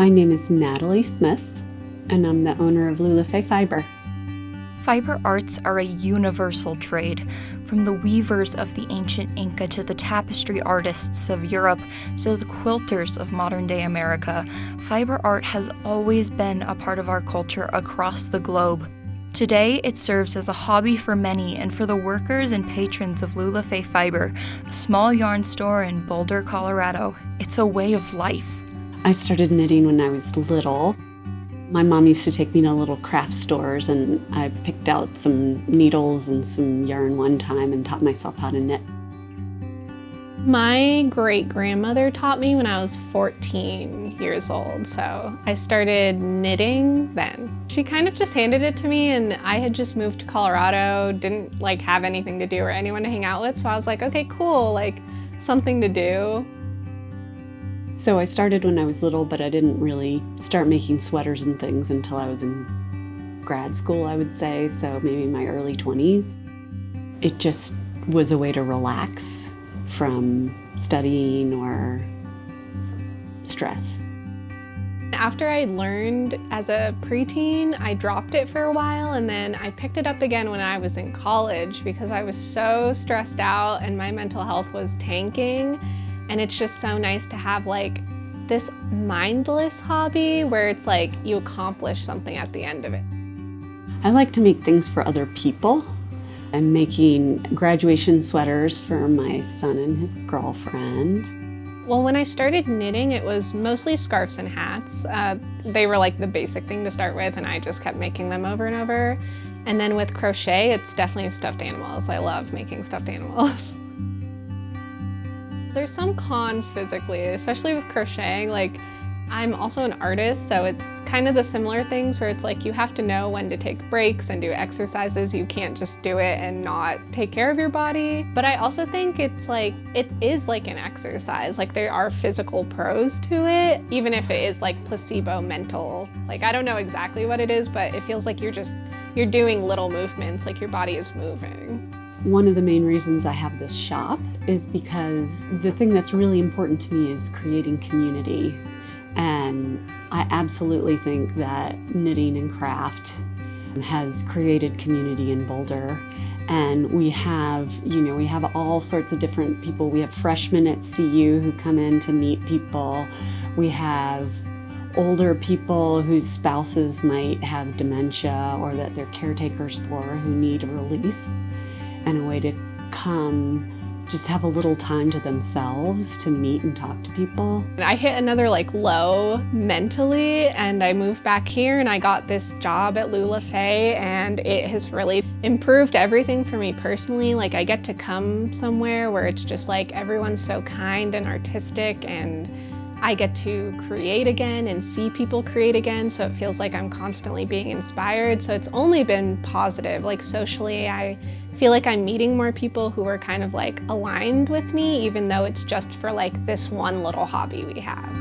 My name is Natalie Smith, and I'm the owner of Lula Fay Fiber. Fiber arts are a universal trade, from the weavers of the ancient Inca to the tapestry artists of Europe to the quilters of modern-day America. Fiber art has always been a part of our culture across the globe. Today, it serves as a hobby for many and for the workers and patrons of Lula Fay Fiber, a small yarn store in Boulder, Colorado. It's a way of life. I started knitting when I was little. My mom used to take me to little craft stores, and I picked out some needles and some yarn one time and taught myself how to knit. My great-grandmother taught me when I was 14 years old, so I started knitting then. She kind of just handed it to me, and I had just moved to Colorado, didn't have anything to do or anyone to hang out with, so I was like, okay, cool, something to do. So I started when I was little, but I didn't really start making sweaters and things until I was in grad school, I would say, so maybe my early 20s. It just was a way to relax from studying or stress. After I learned as a preteen, I dropped it for a while, and then I picked it up again when I was in college because I was so stressed out and my mental health was tanking. And it's just so nice to have this mindless hobby where it's you accomplish something at the end of it. I like to make things for other people. I'm making graduation sweaters for my son and his girlfriend. Well, when I started knitting, it was mostly scarves and hats. They were the basic thing to start with, and I just kept making them over and over. And then with crochet, it's definitely stuffed animals. I love making stuffed animals. There's some cons physically, especially with crocheting. I'm also an artist, so it's kind of the similar things where it's you have to know when to take breaks and do exercises. You can't just do it and not take care of your body. But I also think it is like an exercise. There are physical pros to it, even if it is placebo mental. I don't know exactly what it is, but it feels like you're doing little movements, your body is moving. One of the main reasons I have this shop is because the thing that's really important to me is creating community. And I absolutely think that knitting and craft has created community in Boulder. And we have all sorts of different people. We have freshmen at CU who come in to meet people. We have older people whose spouses might have dementia or that they're caretakers for who need a release and a way to come just have a little time to themselves to meet and talk to people. I hit another low mentally, and I moved back here and I got this job at Lula Fay, and it has really improved everything for me personally. I get to come somewhere where it's just everyone's so kind and artistic, and I get to create again and see people create again, so it feels like I'm constantly being inspired. So it's only been positive. Socially, I feel like I'm meeting more people who are kind of aligned with me, even though it's just for this one little hobby we have.